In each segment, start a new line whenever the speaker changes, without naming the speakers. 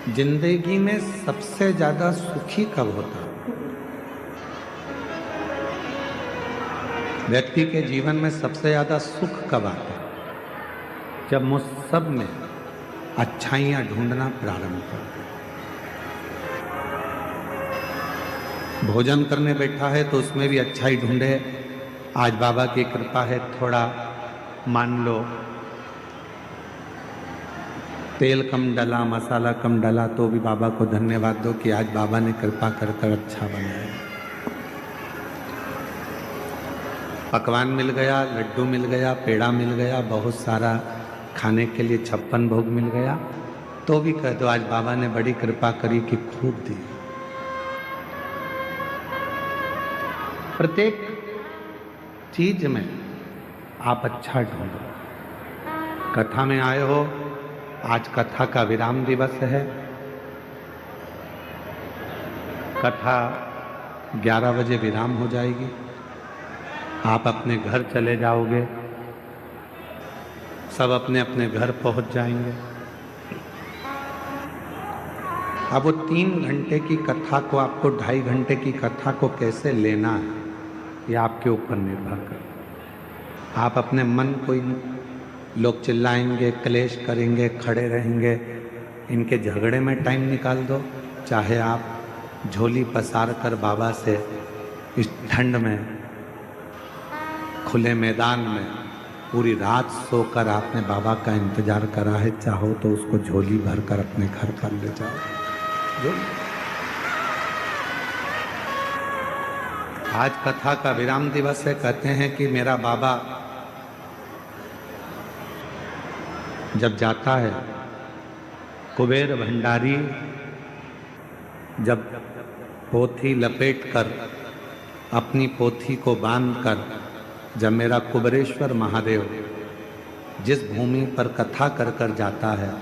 जिंदगी में सबसे ज्यादा सुखी कब होता है? व्यक्ति के जीवन में सबसे ज्यादा सुख कब आता है? जब मुझ सब में अच्छाइयां ढूंढना प्रारंभ करते हैं। भोजन करने बैठा है तो उसमें भी अच्छाई ढूंढे। आज बाबा की कृपा है, थोड़ा मान लो तेल कम डला, मसाला कम डला, तो भी बाबा को धन्यवाद दो कि आज बाबा ने कृपा कर कर अच्छा बनाया। पकवान मिल गया, लड्डू मिल गया, पेड़ा मिल गया, बहुत सारा खाने के लिए 56 भोग मिल गया, तो भी कह दो आज बाबा ने बड़ी कृपा करी कि खूब दी। प्रत्येक चीज में आप अच्छा ढूंढो। कथा में आए हो, आज कथा का विराम दिवस है। कथा 11 बजे विराम हो जाएगी, आप अपने घर चले जाओगे, सब अपने अपने घर पहुंच जाएंगे। अब वो 3 घंटे की कथा को, आपको 2.5 घंटे की कथा को कैसे लेना है, ये आपके ऊपर निर्भर कर। आप अपने मन को, लोग चिल्लाएंगे, क्लेश करेंगे, खड़े रहेंगे, इनके झगड़े में टाइम निकाल दो। चाहे आप झोली पसार कर बाबा से इस ठंड में खुले मैदान में पूरी रात सोकर आपने बाबा का इंतजार करा है, चाहो तो उसको झोली भर कर अपने घर पर ले जाओ। जो आज कथा का विराम दिवस है, कहते हैं कि मेरा बाबा जब जाता है, कुबेर भंडारी जब पोथी लपेट कर, अपनी पोथी को बांध कर, जब मेरा कुबेरेश्वर महादेव जिस भूमि पर कथा कर कर जाता है,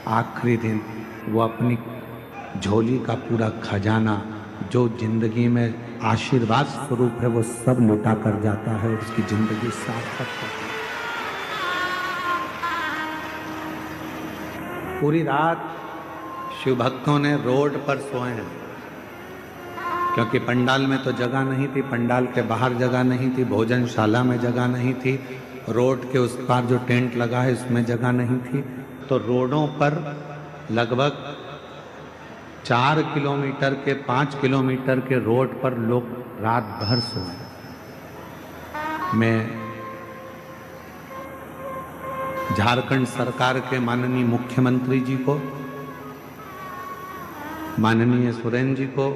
आखिरी दिन वो अपनी झोली का पूरा खजाना जो जिंदगी में आशीर्वाद स्वरूप है वो सब लुटा कर जाता है, उसकी जिंदगी सार्थक होती है। पूरी रात शिव भक्तों ने रोड पर सोए हैं, क्योंकि पंडाल में तो जगह नहीं थी, पंडाल के बाहर जगह नहीं थी, भोजनशाला में जगह नहीं थी, रोड के उस पार जो टेंट लगा है उसमें जगह नहीं थी, तो रोडों पर लगभग 4 किलोमीटर के 5 किलोमीटर के रोड पर लोग रात भर सोए। मैं झारखंड सरकार के माननीय मुख्यमंत्री जी को, माननीय सुरेन जी को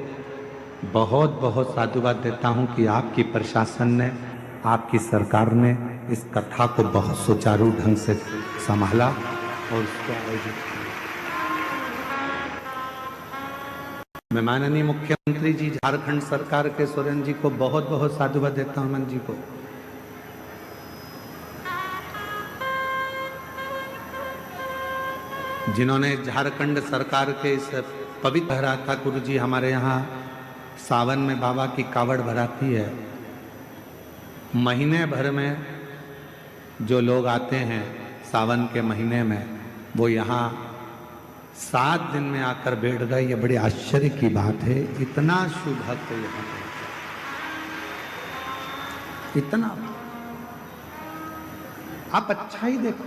बहुत बहुत साधुवाद देता हूं कि आपकी प्रशासन ने, आपकी सरकार ने इस कथा को बहुत सुचारू ढंग से संभाला और उसको आयोजित किया। मैं माननीय मुख्यमंत्री जी झारखंड सरकार के सुरेन जी को बहुत बहुत साधुवाद देता हूं, मन जी को। जिन्होंने झारखंड सरकार के इस पवित्र भरा था, गुरु जी हमारे यहाँ सावन में बाबा की कावड़ भराती है, महीने भर में जो लोग आते हैं सावन के महीने में, वो यहाँ 7 दिन में आकर बैठ गए। ये बड़ी आश्चर्य की बात है, इतना शुभ भक्त यहाँ पे, इतना। आप अच्छा ही देखो,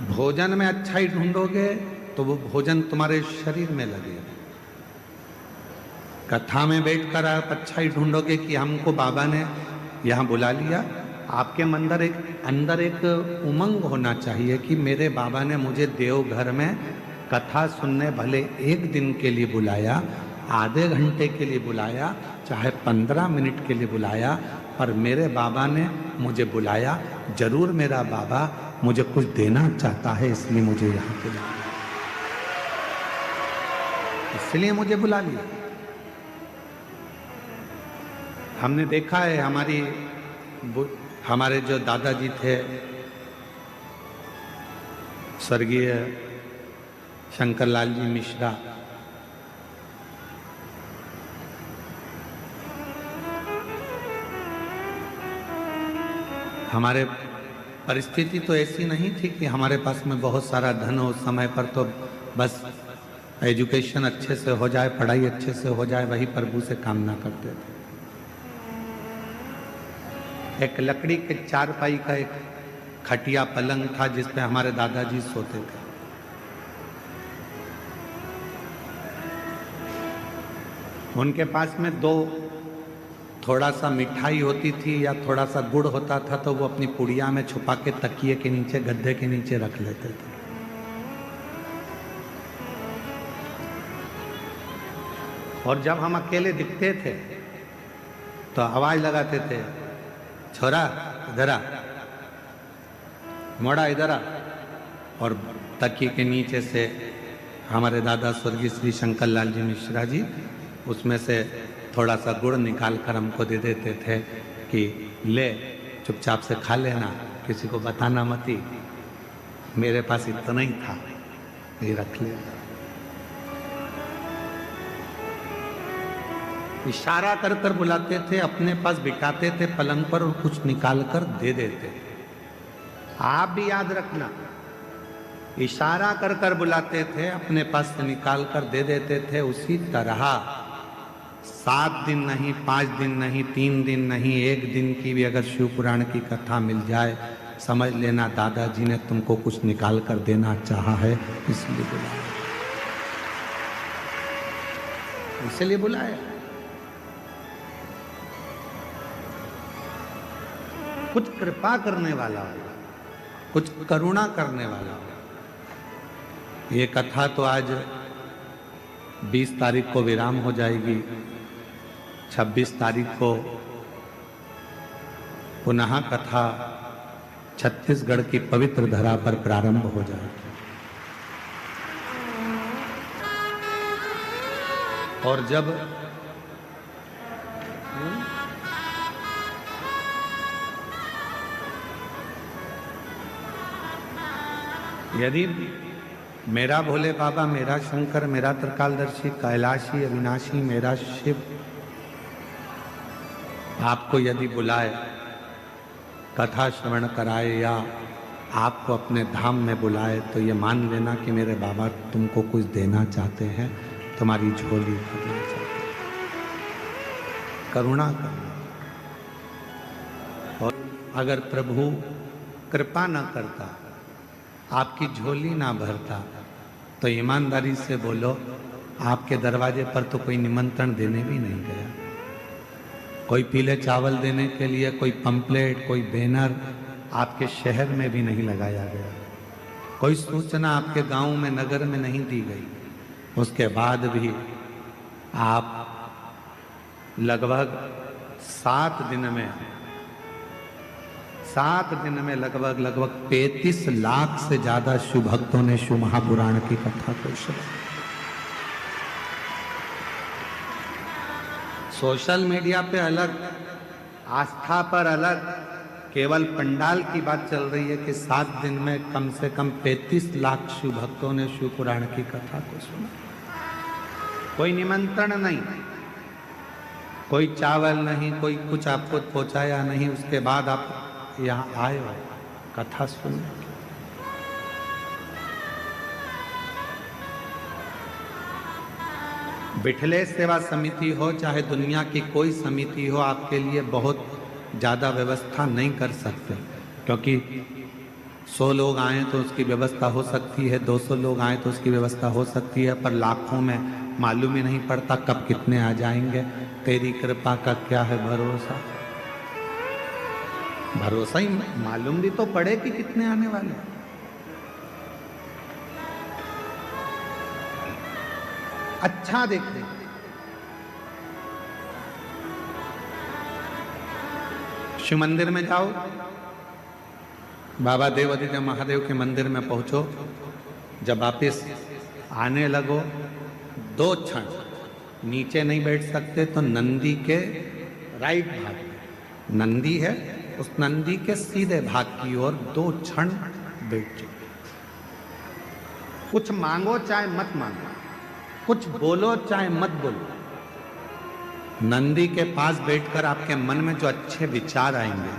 भोजन में अच्छाई ढूंढोगे तो वो भोजन तुम्हारे शरीर में लगेगा। कथा में बैठकर आप अच्छाई ढूंढोगे कि हमको बाबा ने यहाँ बुला लिया, आपके अंदर एक उमंग होना चाहिए कि मेरे बाबा ने मुझे देवघर में कथा सुनने भले 1 दिन के लिए बुलाया, आधे घंटे के लिए बुलाया, चाहे 15 मिनट के लिए बुलाया, पर मेरे बाबा ने मुझे बुलाया। जरूर मेरा बाबा मुझे कुछ देना चाहता है, इसलिए मुझे यहाँ पे बुलाया, इसलिए मुझे बुला लिया। हमने देखा है, हमारे जो दादाजी थे स्वर्गीय शंकरलाल जी मिश्रा, हमारे परिस्थिति तो ऐसी नहीं थी कि हमारे पास में बहुत सारा धन हो, उस समय पर तो बस एजुकेशन अच्छे से हो जाए, पढ़ाई अच्छे से हो जाए, वही प्रभु से कामना करते थे। एक लकड़ी के चारपाई का एक खटिया पलंग था जिस पे हमारे दादाजी सोते थे। उनके पास में दो थोड़ा सा मिठाई होती थी या थोड़ा सा गुड़ होता था, तो वो अपनी पुड़िया में छुपा के तकिए के नीचे, गद्दे के नीचे रख लेते थे। और जब हम अकेले दिखते थे तो आवाज लगाते थे, छोरा इधर आ, मोड़ा इधर आ। और तकिए के नीचे से हमारे दादा स्वर्गीय श्री शंकर लाल जी मिश्रा जी उसमें से थोड़ा सा गुड़ निकाल कर हमको दे देते थे कि ले चुपचाप से खा लेना, किसी को बताना मत ही। मेरे पास इतना ही था, ये रख ले। इशारा कर कर बुलाते थे, अपने पास बिठाते थे पलंग पर और कुछ निकाल कर दे देते थे। आप भी याद रखना, इशारा कर कर बुलाते थे, अपने पास से निकाल कर दे देते थे। उसी तरह 7 दिन नहीं, 5 दिन नहीं, 3 दिन नहीं, 1 दिन की भी अगर शिव पुराण की कथा मिल जाए, समझ लेना दादाजी ने तुमको कुछ निकाल कर देना चाहा है, इसलिए बुलाया, इसलिए बुलाया। कुछ कृपा करने वाला होगा, कुछ करुणा करने वाला होगा। ये कथा तो आज 20 तारीख को विराम हो जाएगी, 26 तारीख को पुनः कथा छत्तीसगढ़ की पवित्र धरा पर प्रारंभ हो जाएगी। और जब यदि मेरा भोले बाबा, मेरा शंकर, मेरा त्रिकालदर्शी, कैलाशी, अविनाशी, मेरा शिव आपको यदि बुलाए, कथा श्रवण कराए या आपको अपने धाम में बुलाए, तो ये मान लेना कि मेरे बाबा तुमको कुछ देना चाहते हैं, तुम्हारी झोली भरना चाहते हैं, करुणा करना। और अगर प्रभु कृपा न करता, आपकी झोली ना भरता, तो ईमानदारी से बोलो, आपके दरवाजे पर तो कोई निमंत्रण देने भी नहीं गया। कोई पीले चावल देने के लिए कोई पंपलेट, कोई बैनर आपके शहर में भी नहीं लगाया गया। कोई सूचना आपके गांव में, नगर में नहीं दी गई। उसके बाद भी आप लगभग 7 दिन में लगभग 35 लाख से ज्यादा शिव भक्तों ने शिव महापुराण की कथा को सुना। सोशल मीडिया पे अलग, आस्था पर अलग, केवल पंडाल की बात चल रही है कि 7 दिन में कम से कम 35 लाख शिव भक्तों ने शिव पुराण की कथा को सुना। कोई निमंत्रण नहीं, कोई चावल नहीं, कोई कुछ आपको पहुंचाया नहीं, उसके बाद आप यहाँ आए हो कथा सुनने। बिठले सेवा समिति हो चाहे दुनिया की कोई समिति हो, आपके लिए बहुत ज़्यादा व्यवस्था नहीं कर सकते, क्योंकि 100 लोग आए तो उसकी व्यवस्था हो सकती है, 200 लोग आए तो उसकी व्यवस्था हो सकती है, पर लाखों में मालूम ही नहीं पड़ता कब कितने आ जाएंगे। तेरी कृपा का क्या है भरोसा, भरोसा ही मालूम भी तो पड़े कि कितने आने वाले। अच्छा देखते, शिव मंदिर में जाओ, बाबा देवादिदेव महादेव के मंदिर में पहुंचो, जब वापिस आने लगो 2 क्षण नीचे नहीं बैठ सकते तो नंदी के राइट भाग नंदी है, उस नंदी के सीधे भाग की ओर 2 क्षण बैठ जाओ। कुछ मांगो चाहे मत मांगो, कुछ बोलो चाहे मत बोलो, नंदी के पास बैठकर आपके मन में जो अच्छे विचार आएंगे,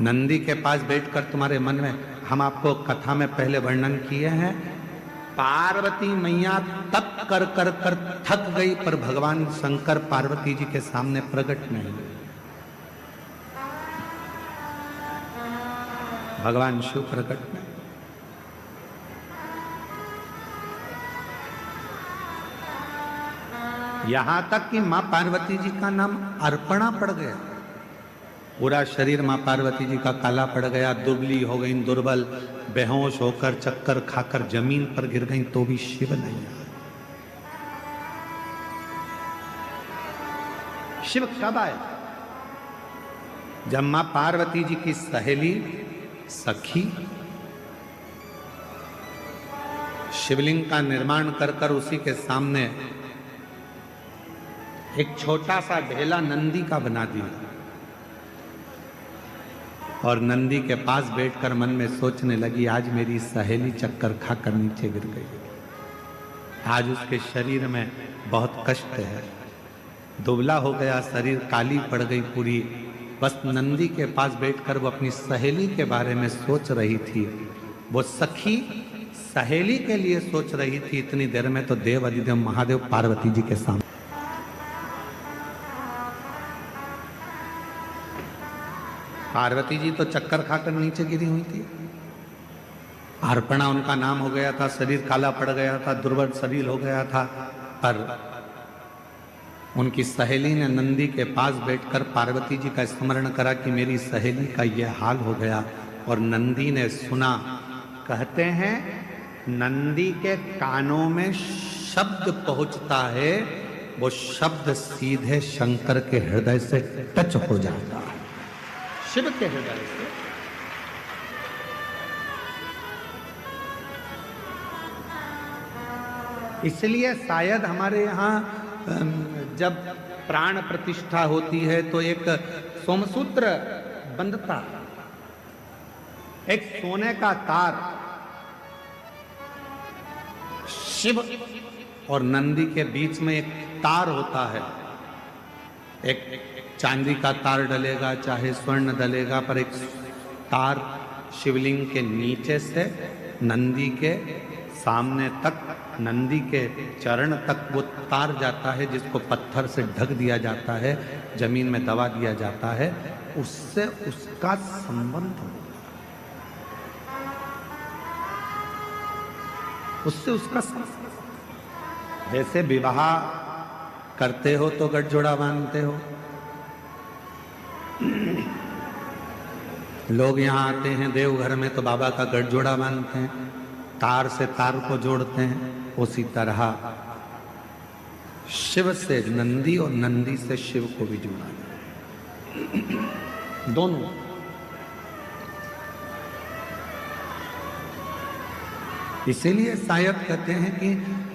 नंदी के पास बैठकर तुम्हारे मन में, हम आपको कथा में पहले वर्णन किए हैं पार्वती मैया तप कर कर कर थक गई, पर भगवान शंकर पार्वती जी के सामने प्रकट नहीं हुए। भगवान शिव प्रकट नहीं। यहां तक कि मां पार्वती जी का नाम अर्पणा पड़ गया। पूरा शरीर मां पार्वती जी का काला पड़ गया, दुबली हो गई, दुर्बल, बेहोश होकर चक्कर खाकर जमीन पर गिर गई, तो भी शिव नहीं आया। शिव कब आए? जब मां पार्वती जी की सहेली सखी शिवलिंग का निर्माण कर कर उसी के सामने एक छोटा सा ढेला नंदी का बना दिया और नंदी के पास बैठकर मन में सोचने लगी, आज मेरी सहेली चक्कर खाकर नीचे गिर गई, आज उसके शरीर में बहुत कष्ट है, दुबला हो गया शरीर, काली पड़ गई पूरी। बस नंदी के पास बैठकर वो अपनी सहेली के बारे में सोच रही थी। वो सखी सहेली के लिए सोच रही थी। इतनी देर में तो देव अधिदेव महादेव पार्वती जी के सामने। पार्वती जी तो चक्कर खाकर नीचे गिरी हुई थी। अर्पणा उनका नाम हो गया था, शरीर काला पड़ गया था, दुर्बल शरीर हो गया था, पर उनकी सहेली ने नंदी के पास बैठकर पार्वती जी का स्मरण करा कि मेरी सहेली का यह हाल हो गया। और नंदी ने सुना। कहते हैं नंदी के कानों में शब्द पहुंचता है, वो शब्द सीधे शंकर के हृदय से टच हो जाता है, शिव के हृदय से। इसलिए शायद हमारे यहाँ जब प्राण प्रतिष्ठा होती है तो एक सोमसूत्र बंधता, एक सोने का तार शिव और नंदी के बीच में एक तार होता है। एक चांदी का तार डलेगा, चाहे स्वर्ण डलेगा, पर एक तार शिवलिंग के नीचे से नंदी के सामने तक, नंदी के चरण तक वो तार जाता है, जिसको पत्थर से ढक दिया जाता है, जमीन में दबा दिया जाता है, उससे उसका संबंध होता है, उससे उसका संबंध। जैसे विवाह करते हो तो गठजोड़ा बांधते हो। लोग यहाँ आते हैं देवघर में तो बाबा का गठजोड़ा बांधते हैं, तार से तार को जोड़ते हैं। उसी तरह शिव से नंदी और नंदी से शिव को भी जोड़ा जाए, दोनों। इसीलिए शायद कहते हैं कि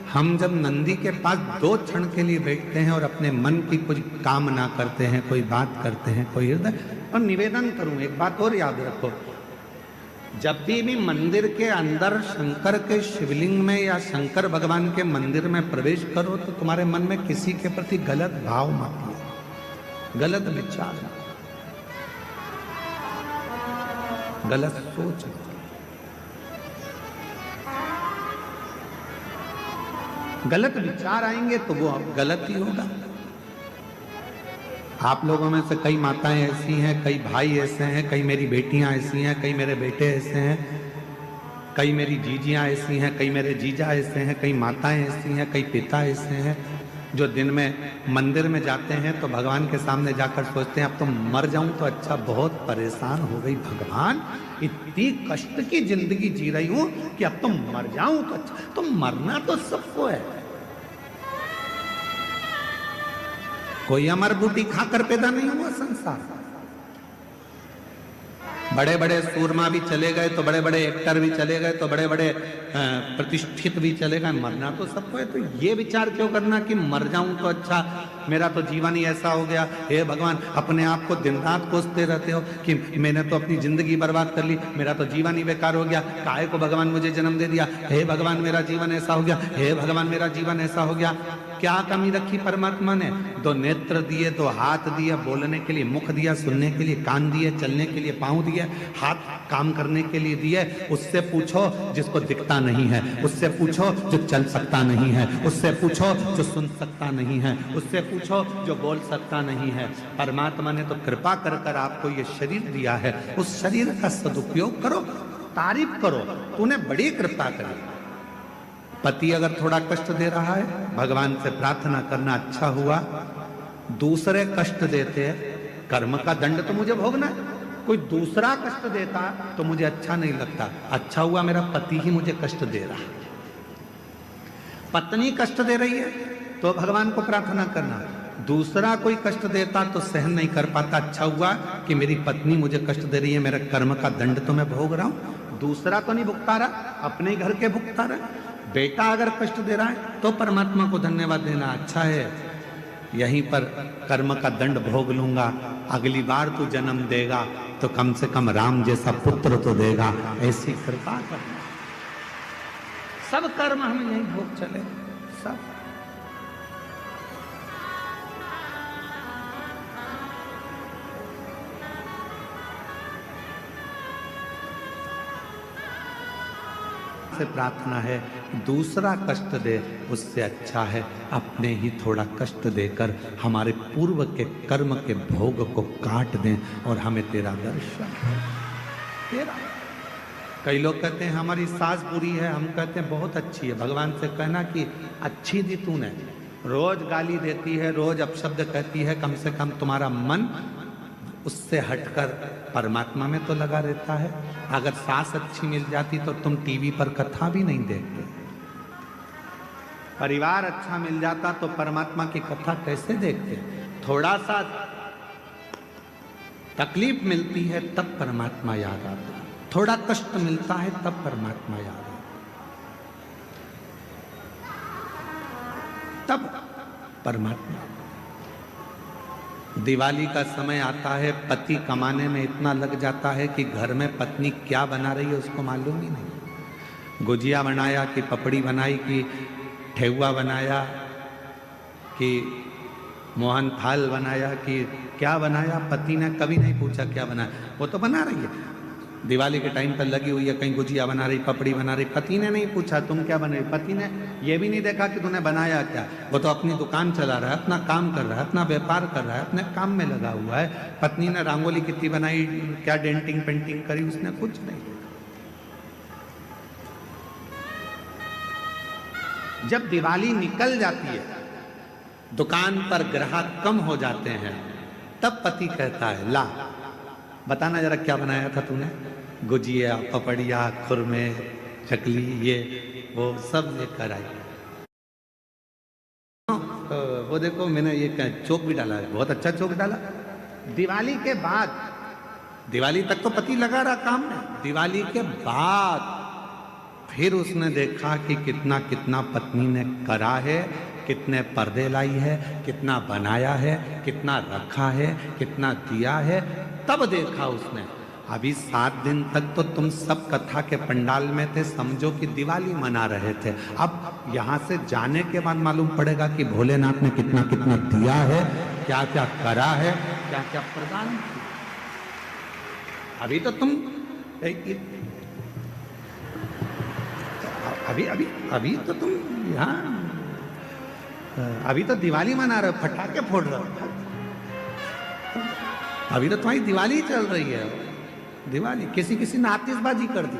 हम जब नंदी के पास 2 क्षण के लिए बैठते हैं और अपने मन की कुछ कामना करते हैं, कोई बात करते हैं, कोई हृदय। और निवेदन करूं, एक बात और याद रखो, जब भी मंदिर के अंदर शंकर के शिवलिंग में या शंकर भगवान के मंदिर में प्रवेश करो तो तुम्हारे मन में किसी के प्रति गलत भाव मत लो, गलत विचार, गलत सोच। गलत विचार आएंगे तो वो गलत ही होगा। आप लोगों में से कई माताएं ऐसी हैं, कई भाई ऐसे हैं, कई मेरी बेटियां ऐसी हैं, कई मेरे बेटे ऐसे हैं, कई मेरी जीजियां ऐसी हैं, कई मेरे जीजा ऐसे हैं, कई माताएं ऐसी हैं, कई पिता ऐसे हैं, जो दिन में मंदिर में जाते हैं तो भगवान के सामने जाकर सोचते हैं अब तो मर जाऊं तो अच्छा, बहुत परेशान हो गई भगवान, इतनी कष्ट की जिंदगी जी रही हूं कि अब तो मर जाऊं तो अच्छा। तो मरना तो सबको है, कोई अमर बूटी खाकर पैदा नहीं हुआ संसार। बड़े बड़े सूरमा भी चले गए तो बड़े बड़े एक्टर भी चले गए तो बड़े बड़े प्रतिष्ठित भी चले गए, मरना तो सबको है। तो ये विचार क्यों करना कि मर जाऊं तो अच्छा, मेरा तो जीवन ही ऐसा हो गया। हे भगवान, अपने आप को दिन रात कोसते रहते हो कि मैंने तो अपनी जिंदगी बर्बाद कर ली, मेरा तो जीवन ही बेकार हो गया, काहे को भगवान मुझे जन्म दे दिया, हे भगवान मेरा जीवन ऐसा हो गया, हे भगवान मेरा जीवन ऐसा हो गया। क्या कमी रखी परमात्मा ने? 2 नेत्र दिए, 2 हाथ दिए बोलने के लिए, मुख दिया सुनने के लिए, कान दिए चलने के लिए, पांव दिए, हाथ काम करने के लिए दिए। उससे पूछो जिसको दिखता नहीं है, उससे पूछो जो चल सकता नहीं है, उससे पूछो जो सुन सकता नहीं है, उससे पूछो जो बोल सकता नहीं है। परमात्मा ने तो कृपा कर कर आपको ये शरीर दिया है, उस शरीर का सदुपयोग करो, तारीफ करो, तूने बड़ी कृपा करी। पति अगर थोड़ा कष्ट दे रहा है, भगवान से प्रार्थना करना, अच्छा हुआ दूसरे कष्ट देते, कर्म का दंड तो मुझे भोगना है, कोई दूसरा कष्ट देता तो मुझे अच्छा नहीं लगता। अच्छा हुआ मेरा पति ही मुझे कष्ट दे रहा है। पत्नी कष्ट दे रही है तो भगवान को प्रार्थना करना, दूसरा कोई कष्ट देता तो सहन नहीं कर पाता। अच्छा हुआ कि मेरी पत्नी मुझे कष्ट दे रही है, मेरा कर्म का दंड तो मैं भोग रहा हूं, दूसरा तो नहीं भुगता रहा, अपने घर के भुगता रहा। बेटा अगर कष्ट दे रहा है तो परमात्मा को धन्यवाद देना, अच्छा है यहीं पर कर्म का दंड भोग लूंगा, अगली बार तू जन्म देगा तो कम से कम राम जैसा पुत्र तो देगा, ऐसी कृपा करना। सब कर्म हम यहीं भोग चले, सब। से प्रार्थना है दूसरा कष्ट दे, उससे अच्छा है अपने ही थोड़ा कष्ट देकर हमारे पूर्व के कर्म के भोग को काट दें और हमें तेरा दर्शन तेरा। कई लोग कहते हैं हमारी सास बुरी है, हम कहते हैं बहुत अच्छी है। भगवान से कहना कि अच्छी दी तूने, रोज गाली देती है, रोज अपशब्द कहती है, कम से कम तुम्हारा मन उससे हटकर परमात्मा में तो लगा रहता है। अगर सास अच्छी मिल जाती तो तुम टीवी पर कथा भी नहीं देखते, परिवार अच्छा मिल जाता तो परमात्मा की कथा कैसे देखते। थोड़ा सा तकलीफ मिलती है तब परमात्मा याद आता है, थोड़ा कष्ट मिलता है तब परमात्मा याद आता, तब परमात्मा। दिवाली का समय आता है, पति कमाने में इतना लग जाता है कि घर में पत्नी क्या बना रही है उसको मालूम ही नहीं। गुजिया बनाया कि पपड़ी बनाई कि ठेहुआ बनाया कि मोहन थाल बनाया कि क्या बनाया, पति ने कभी नहीं पूछा क्या बनाया, वो तो बना रही है। दिवाली के टाइम पर लगी हुई है, कहीं गुजिया बना रही, पपड़ी बना रही, पति ने नहीं पूछा तुम क्या बना रही, पति ने ये भी नहीं देखा कि तूने बनाया क्या। वो तो अपनी दुकान चला रहा है, अपना काम कर रहा है, अपना व्यापार कर रहा है, अपने काम में लगा हुआ है। पत्नी ने रंगोली कितनी बनाई, क्या डेंटिंग पेंटिंग करी, उसने कुछ नहीं। जब दिवाली निकल जाती है, दुकान पर ग्राहक कम हो जाते हैं, तब पति कहता है ला बताना जरा क्या बनाया था तूने, गुजिया पपड़िया खुरमे चकली ये वो सब लेकर आई। वो देखो मैंने ये चौक भी डाला है, बहुत अच्छा चौक डाला। दिवाली के बाद, दिवाली तक तो पति लगा रहा काम में, दिवाली के बाद फिर उसने देखा कि कितना कितना पत्नी ने करा है, कितने पर्दे लाई है, कितना बनाया है, कितना रखा है, कितना दिया है। तब देखा उसने अभी 7 दिन तक तो तुम सब कथा के पंडाल में थे, समझो कि दिवाली मना रहे थे। अब यहाँ से जाने के बाद मालूम पड़ेगा कि भोलेनाथ ने कितना कितना दिया है, क्या क्या करा है, क्या क्या प्रदान किया। अभी तो तुम अभी तो तुम यहाँ अभी तो दिवाली मना रहे हो, फटाके फोड़ रहे हो, अभी तो तुम्हारी दिवाली चल रही है। दिवाली किसी किसी ने आतिशबाजी कर दी,